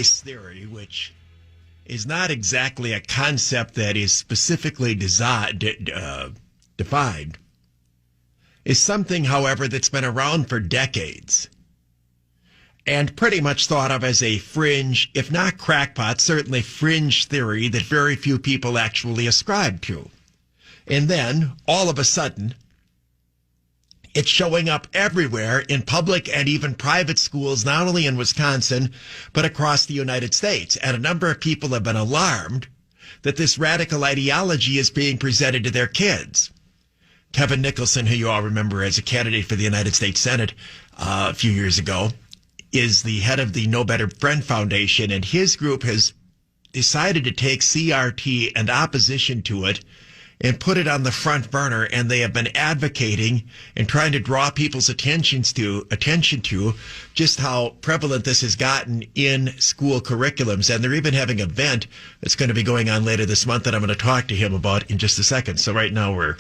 race theory, which is not exactly a concept that is specifically defined, is something, however, that's been around for decades and pretty much thought of as a fringe, if not crackpot, certainly fringe theory that very few people actually ascribe to. And then, all of a sudden, it's showing up everywhere in public and even private schools, not only in Wisconsin, but across the United States. And a number of people have been alarmed that this radical ideology is being presented to their kids. Kevin Nicholson, who you all remember as a candidate for the United States Senate a few years ago, is the head of the No Better Friend Foundation, and his group has decided to take CRT and opposition to it and put it on the front burner, and they have been advocating and trying to draw people's attention to just how prevalent this has gotten in school curriculums. And they're even having an event that's going to be going on later this month that I'm going to talk to him about in just a second. So right now we're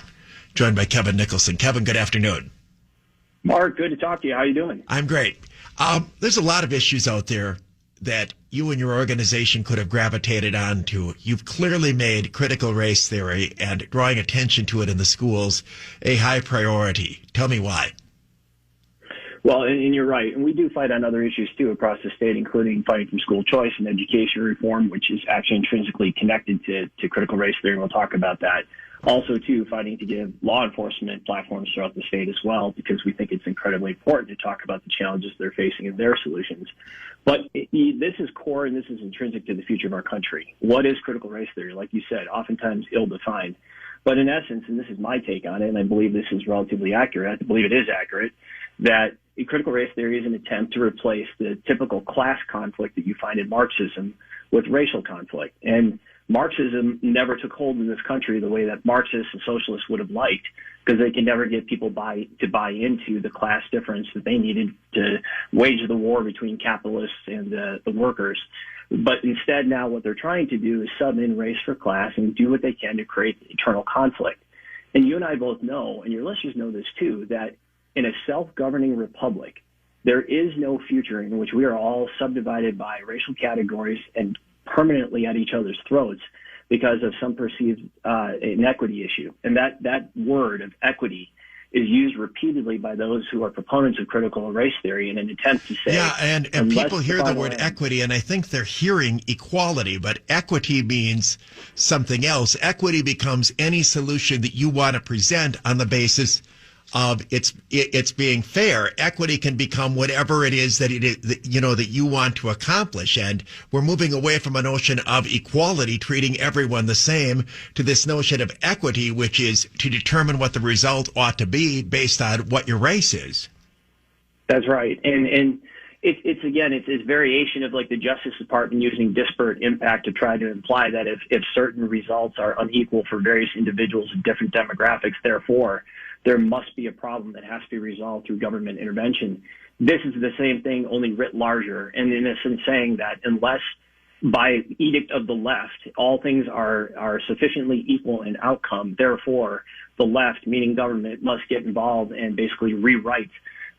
joined by Kevin Nicholson. Kevin, good afternoon. Mark, good to talk to you. How are you doing? I'm great. There's a lot of issues out there that you and your organization could have gravitated onto. You've clearly made critical race theory and drawing attention to it in the schools a high priority. Tell me why. Well, and you're right. And we do fight on other issues, too, across the state, including fighting for school choice and education reform, which is actually intrinsically connected to critical race theory. We'll talk about that. Also, too, fighting to give law enforcement platforms throughout the state as well, because we think it's incredibly important to talk about the challenges they're facing and their solutions. But this is core and this is intrinsic to the future of our country. What is critical race theory? Like you said, oftentimes ill-defined. But in essence, and this is my take on it, and I believe this is relatively accurate, I believe it is accurate, that critical race theory is an attempt to replace the typical class conflict that you find in Marxism with racial conflict. And Marxism never took hold in this country the way that Marxists and socialists would have liked, because they can never get people to buy into the class difference that they needed to wage the war between capitalists and the workers. But instead, now what they're trying to do is sub in race for class and do what they can to create eternal conflict. And you and I both know, and your listeners know this too, that in a self-governing republic, there is no future in which we are all subdivided by racial categories and permanently at each other's throats because of some perceived inequity issue. And that word of equity is used repeatedly by those who are proponents of critical race theory in an attempt to say... Yeah, and people hear the word equity, and I think they're hearing equality, but equity means something else. Equity becomes any solution that you want to present on the basis of it's being fair. Equity can become whatever it is that that you want to accomplish, and we're moving away from a notion of equality, treating everyone the same, to this notion of equity, which is to determine what the result ought to be based on what your race is. That's right, and it's variation of like the Justice Department using disparate impact to try to imply that if certain results are unequal for various individuals in different demographics, therefore there must be a problem that has to be resolved through government intervention. This is the same thing, only writ larger, and in a sense saying that unless by edict of the left, all things are sufficiently equal in outcome, therefore the left, meaning government, must get involved and basically rewrite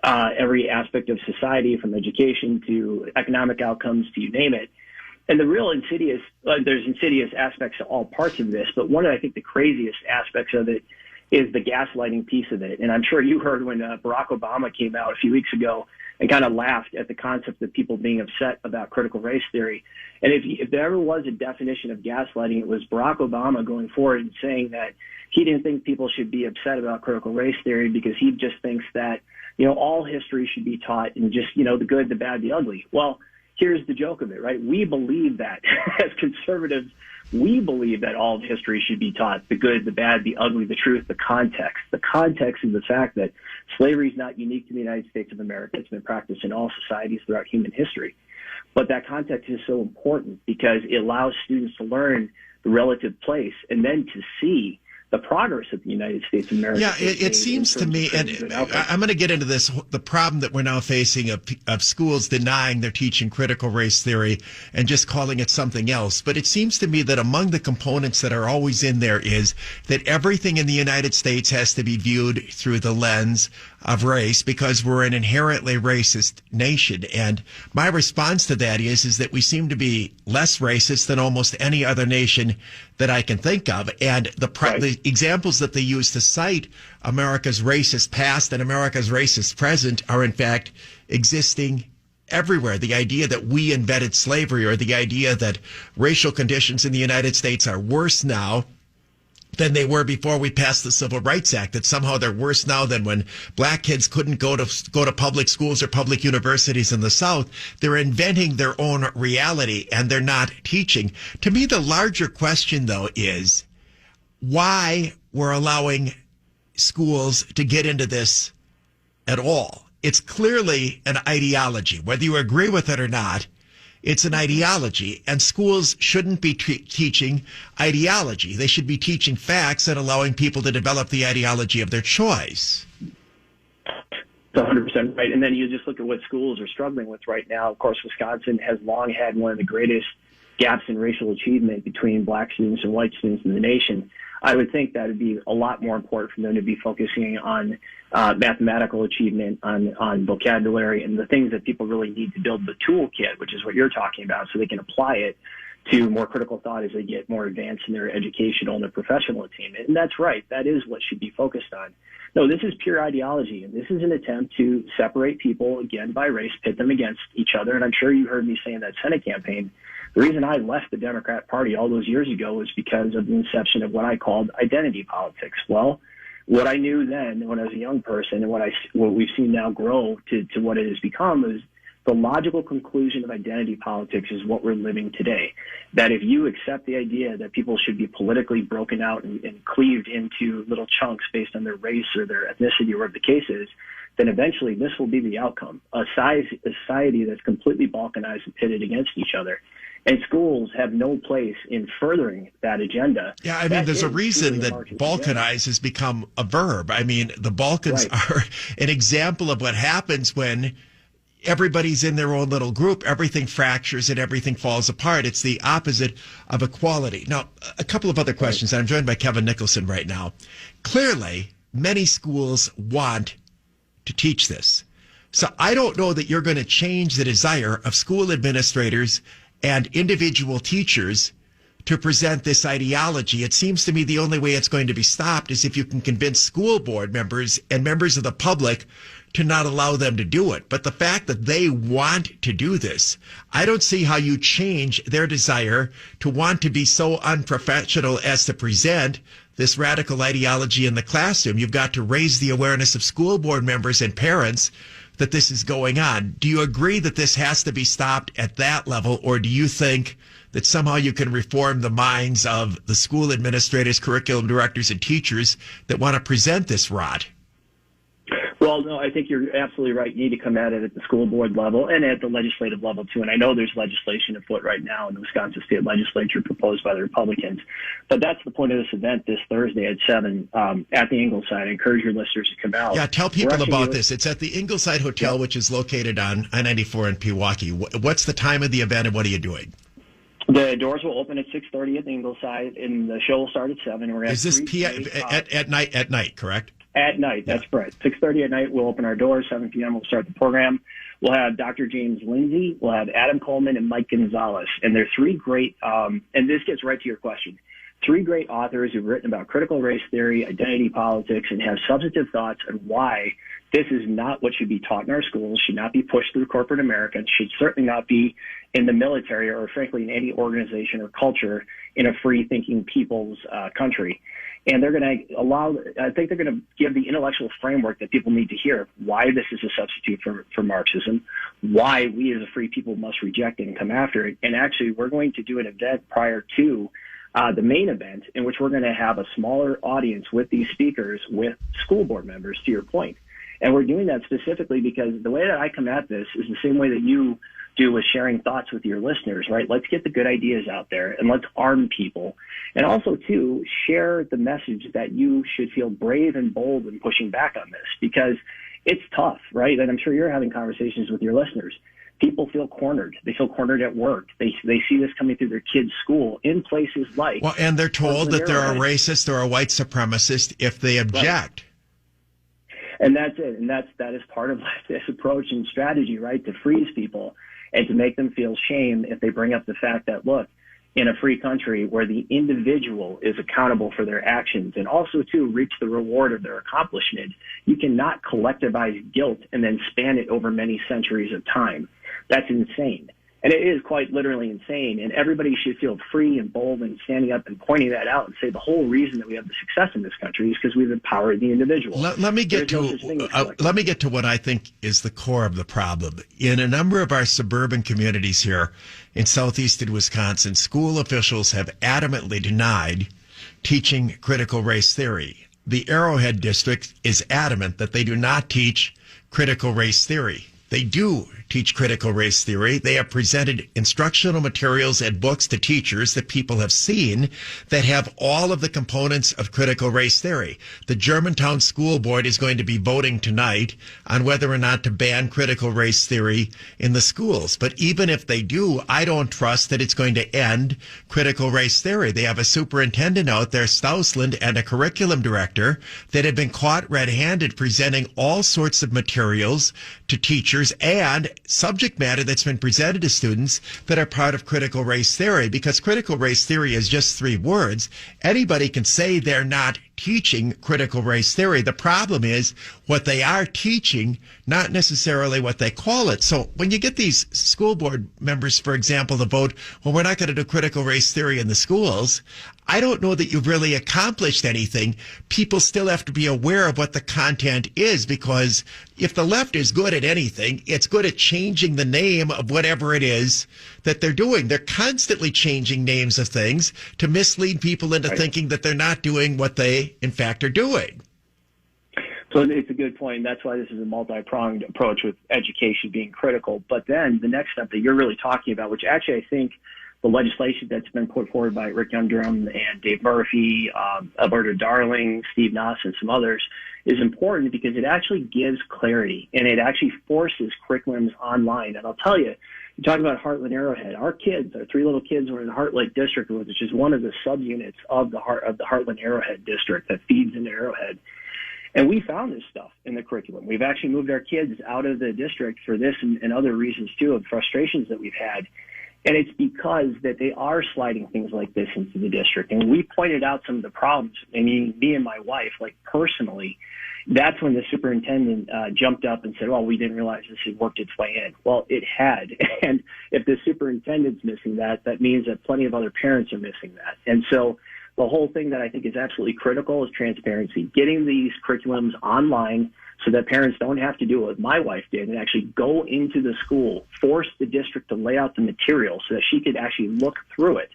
every aspect of society, from education to economic outcomes to you name it. And the real there's insidious aspects to all parts of this, but one of, I think, the craziest aspects of it is the gaslighting piece of it. And I'm sure you heard when Barack Obama came out a few weeks ago and kind of laughed at the concept of people being upset about critical race theory. And if there ever was a definition of gaslighting, it was Barack Obama going forward and saying that he didn't think people should be upset about critical race theory because he just thinks that, all history should be taught in just, the good, the bad, the ugly. Well, here's the joke of it, right? We believe that as conservatives, we believe that all of history should be taught, the good, the bad, the ugly, the truth, the context. The context is the fact that slavery is not unique to the United States of America. It's been practiced in all societies throughout human history. But that context is so important because it allows students to learn the relative place and then to see the progress of the United States of America. Yeah, it seems to me, and I'm going to get into this, the problem that we're now facing of schools denying they're teaching critical race theory and just calling it something else. But it seems to me that among the components that are always in there is that everything in the United States has to be viewed through the lens of race because we're an inherently racist nation. And my response to that is that we seem to be less racist than almost any other nation that I can think of. And the examples that they use to cite America's racist past and America's racist present are, in fact, existing everywhere. The idea that we invented slavery, or the idea that racial conditions in the United States are worse now than they were before we passed the Civil Rights Act, that somehow they're worse now than when black kids couldn't go to public schools or public universities in the South. They're inventing their own reality, and they're not teaching. To me, the larger question, though, is why we're allowing schools to get into this at all. It's clearly an ideology. Whether you agree with it or not, it's an ideology, and schools shouldn't be teaching ideology. They should be teaching facts and allowing people to develop the ideology of their choice. That's 100% right. And then you just look at what schools are struggling with right now. Of course, Wisconsin has long had one of the greatest gaps in racial achievement between black students and white students in the nation. I would think that would be a lot more important for them to be focusing on mathematical achievement, on vocabulary, and the things that people really need to build the toolkit, which is what you're talking about, so they can apply it to more critical thought as they get more advanced in their educational and their professional attainment. And that's right. That is what should be focused on. No, this is pure ideology, and this is an attempt to separate people, again, by race, pit them against each other. And I'm sure you heard me say in that Senate campaign, the reason I left the Democrat Party all those years ago was because of the inception of what I called identity politics. Well, what I knew then when I was a young person, and what we've seen now grow to what it has become, is the logical conclusion of identity politics is what we're living today. That if you accept the idea that people should be politically broken out and cleaved into little chunks based on their race or their ethnicity or whatever the case is, then eventually this will be the outcome. A society that's completely balkanized and pitted against each other. And schools have no place in furthering that agenda. Yeah, I mean, there's a reason that balkanize has become a verb. I mean, the Balkans are an example of what happens when everybody's in their own little group. Everything fractures and everything falls apart. It's the opposite of equality. Now, a couple of other questions. I'm joined by Kevin Nicholson right now. Clearly, many schools want to teach this. So I don't know that you're going to change the desire of school administrators and individual teachers to present this ideology. It seems to me the only way it's going to be stopped is if you can convince school board members and members of the public to not allow them to do it. But the fact that they want to do this, I don't see how you change their desire to want to be so unprofessional as to present this radical ideology in the classroom. You've got to raise the awareness of school board members and parents that this is going on. Do you agree that this has to be stopped at that level, or do you think that somehow you can reform the minds of the school administrators, curriculum directors, and teachers that want to present this rot? Well, no, I think you're absolutely right. You need to come at it at the school board level and at the legislative level, too. And I know there's legislation afoot right now in the Wisconsin State Legislature proposed by the Republicans. But that's the point of this event this Thursday at 7 at the Ingleside. I encourage your listeners to come out. Yeah, tell people about this. It's at the Ingleside Hotel, which is located on I-94 in Pewaukee. What's the time of the event, and what are you doing? The doors will open at 6:30 at the Ingleside, and the show will start at 7. We're is this at night? At night, correct? At night, that's correct. 6:30 at night, we'll open our doors. 7 p.m., we'll start the program. We'll have Dr. James Lindsay, we'll have Adam Coleman, and Mike Gonzalez. And they're three great, and this gets right to your question, three great authors who've written about critical race theory, identity politics, and have substantive thoughts on why this is not what should be taught in our schools, should not be pushed through corporate America, should certainly not be in the military or, frankly, in any organization or culture in a free-thinking people's country. And they're going to I think they're going to give the intellectual framework that people need to hear, why this is a substitute for Marxism, why we as a free people must reject it and come after it. And actually, we're going to do an event prior to the main event in which we're going to have a smaller audience with these speakers, with school board members, to your point. And we're doing that specifically because the way that I come at this is the same way that you do with sharing thoughts with your listeners, right? Let's get the good ideas out there and let's arm people. And also, too, share the message that you should feel brave and bold in pushing back on this because it's tough, right? And I'm sure you're having conversations with your listeners. People feel cornered. They feel cornered at work. They see this coming through their kids' school in places like... Well, and they're told that they're a racist or a white supremacist if they object. Right. And that's it. And that is part of this approach and strategy, right? To freeze people and to make them feel shame if they bring up the fact that, look, in a free country where the individual is accountable for their actions and also to reach the reward of their accomplishment, you cannot collectivize guilt and then span it over many centuries of time. That's insane. And it is quite literally insane. And everybody should feel free and bold and standing up and pointing that out and say the whole reason that we have the success in this country is because we've empowered the individual. Let me get to what I think is the core of the problem. In a number of our suburban communities here in southeastern Wisconsin, school officials have adamantly denied teaching critical race theory. The Arrowhead District is adamant that they do not teach critical race theory. They do teach critical race theory. They have presented instructional materials and books to teachers that people have seen that have all of the components of critical race theory. The Germantown School Board is going to be voting tonight on whether or not to ban critical race theory in the schools. But even if they do, I don't trust that it's going to end critical race theory. They have a superintendent out there, Stousland, and a curriculum director that have been caught red-handed presenting all sorts of materials to teachers and subject matter that's been presented to students that are part of critical race theory, because critical race theory is just 3 words. Anybody can say they're not teaching critical race theory. The problem is what they are teaching, not necessarily what they call it. So when you get these school board members, for example, to vote, well, we're not going to do critical race theory in the schools, I don't know that you've really accomplished anything. People still have to be aware of what the content is, because if the left is good at anything, it's good at changing the name of whatever it is that they're doing. They're constantly changing names of things to mislead people into thinking that they're not doing what they, in fact, are doing. So it's a good point. That's why this is a multi-pronged approach, with education being critical. But then the next step that you're really talking about, which actually I think the legislation that's been put forward by Rick Young-Durham and Dave Murphy, Alberta Darling, Steve Noss, and some others, is important because it actually gives clarity and it actually forces curriculums online. And I'll tell you, you talk about Heartland Arrowhead. Our kids, our 3 little kids, were in the Heart Lake District, which is one of the subunits of the Heartland Arrowhead District that feeds into Arrowhead. And we found this stuff in the curriculum. We've actually moved our kids out of the district for this and other reasons too, of frustrations that we've had. And it's because that they are sliding things like this into the district. And we pointed out some of the problems. I mean, me and my wife, like personally, that's when the superintendent jumped up and said, well, we didn't realize this had worked its way in. Well, it had. And if the superintendent's missing that, that means that plenty of other parents are missing that. And so the whole thing that I think is absolutely critical is transparency, getting these curriculums online so that parents don't have to do what my wife did and actually go into the school, force the district to lay out the material so that she could actually look through it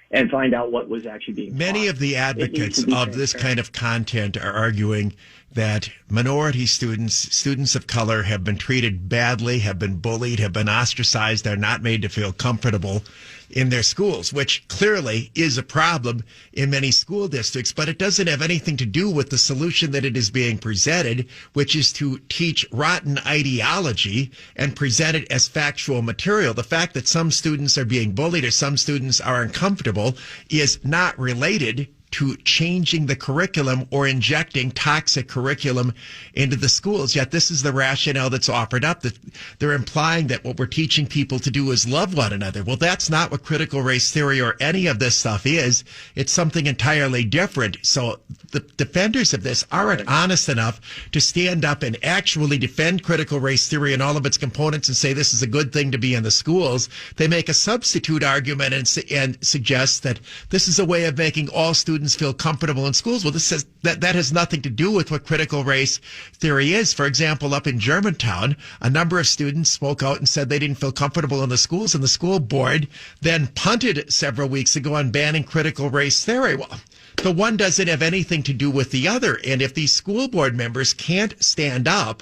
and find out what was actually being taught. Many of the advocates of this kind of content are arguing that minority students of color, have been treated badly, have been bullied, have been ostracized, they're not made to feel comfortable in their schools, which clearly is a problem in many school districts, but it doesn't have anything to do with the solution that it is being presented, which is to teach rotten ideology and present it as factual material. The fact that some students are being bullied or some students are uncomfortable is not related to changing the curriculum or injecting toxic curriculum into the schools. Yet this is the rationale that's offered up, that they're implying that what we're teaching people to do is love one another. Well, that's not what critical race theory or any of this stuff is. It's something entirely different. So the defenders of this aren't honest enough to stand up and actually defend critical race theory and all of its components and say this is a good thing to be in the schools. They make a substitute argument and suggest that this is a way of making all students feel comfortable in schools. Well, this says that has nothing to do with what critical race theory is. For example, up in Germantown, a number of students spoke out and said they didn't feel comfortable in the schools, and the school board then punted several weeks ago on banning critical race theory. Well, the one doesn't have anything to do with the other. And if these school board members can't stand up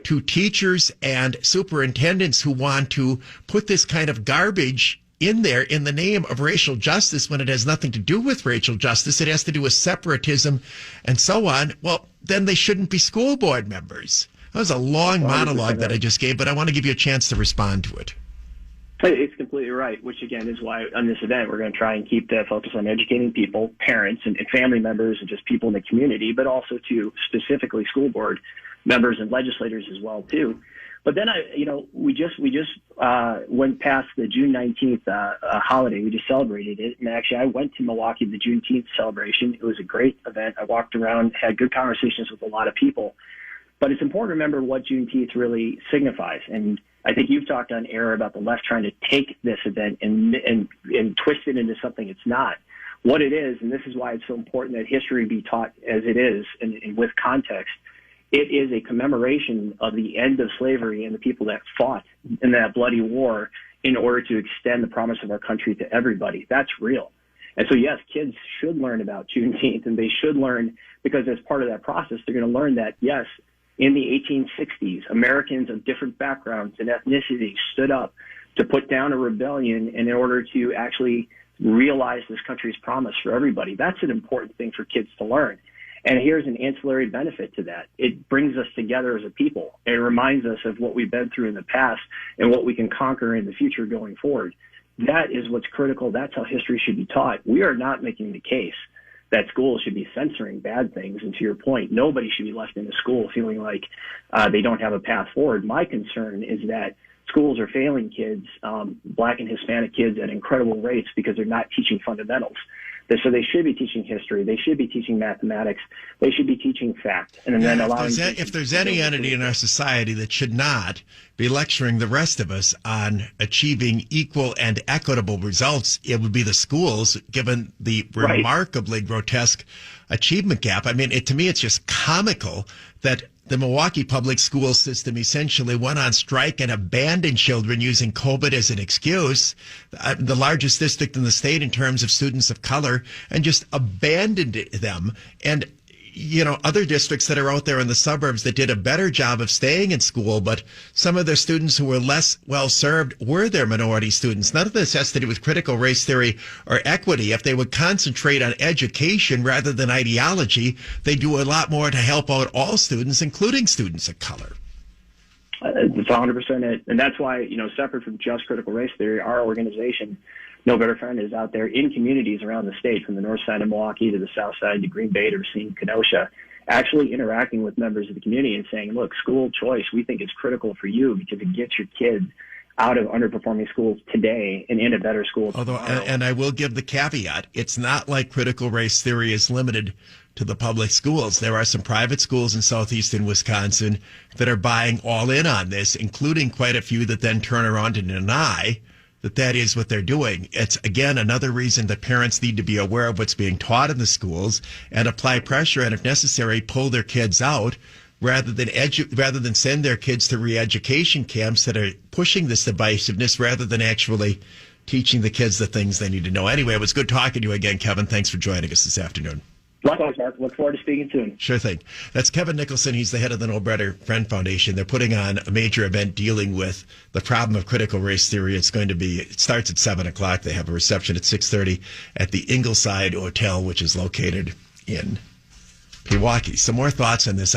to teachers and superintendents who want to put this kind of garbage in there in the name of racial justice when it has nothing to do with racial justice, it has to do with separatism and so on, well, then they shouldn't be school board members. That was a long monologue that I just gave, but I want to give you a chance to respond to it. It's completely absolutely right, which again is why on this event we're going to try and keep the focus on educating people, parents and family members and just people in the community, but also to specifically school board members and legislators as well too. But then we just went past the June 19th holiday. We just celebrated it. And actually I went to Milwaukee, the Juneteenth celebration. It was a great event. I walked around, had good conversations with a lot of people. But it's important to remember what Juneteenth really signifies. And I think you've talked on air about the left trying to take this event and twist it into something it's not. What it is, and this is why it's so important that history be taught as it is and with context, it is a commemoration of the end of slavery and the people that fought in that bloody war in order to extend the promise of our country to everybody. That's real. And so, yes, kids should learn about Juneteenth, and they should learn, because as part of that process, they're going to learn that, yes, in the 1860s, Americans of different backgrounds and ethnicities stood up to put down a rebellion in order to actually realize this country's promise for everybody. That's an important thing for kids to learn. And here's an ancillary benefit to that. It brings us together as a people. It reminds us of what we've been through in the past and what we can conquer in the future going forward. That is what's critical. That's how history should be taught. We are not making the case that schools should be censoring bad things. And to your point, nobody should be left in a school feeling like they don't have a path forward. My concern is that schools are failing kids, Black and Hispanic kids, at incredible rates because they're not teaching fundamentals. So they should be teaching history. They should be teaching mathematics. They should be teaching fact. And then allowing. If there's any entity in our society that should not be lecturing the rest of us on achieving equal and equitable results, it would be the schools, given the remarkably grotesque achievement gap. I mean, to me, it's just comical that the Milwaukee public school system essentially went on strike and abandoned children using COVID as an excuse, the largest district in the state in terms of students of color, and just abandoned them. And, other districts that are out there in the suburbs that did a better job of staying in school, but some of their students who were less well served were their minority students. None of this has to do with critical race theory or equity. If they would concentrate on education rather than ideology, they do a lot more to help out all students, including students of color. It's 100% it. And that's why, separate from just critical race theory, our organization, No Better Friend, is out there in communities around the state, from the north side of Milwaukee to the south side to Green Bay to Racine, Kenosha, actually interacting with members of the community and saying, look, school choice, we think is critical for you because it gets your kids out of underperforming schools today and into better schools. Although, and I will give the caveat, it's not like critical race theory is limited to the public schools. There are some private schools in southeastern Wisconsin that are buying all in on this, including quite a few that then turn around and deny that is what they're doing. It's, again, another reason that parents need to be aware of what's being taught in the schools and apply pressure, and if necessary, pull their kids out rather than send their kids to re-education camps that are pushing this divisiveness rather than actually teaching the kids the things they need to know. Anyway, it was good talking to you again, Kevin. Thanks for joining us this afternoon. Likewise, Mark. Look forward to speaking soon. Sure thing. That's Kevin Nicholson. He's the head of the No Better Friend Foundation. They're putting on a major event dealing with the problem of critical race theory. It starts at 7 o'clock. They have a reception at 6:30 at the Ingleside Hotel, which is located in Pewaukee. Some more thoughts on this.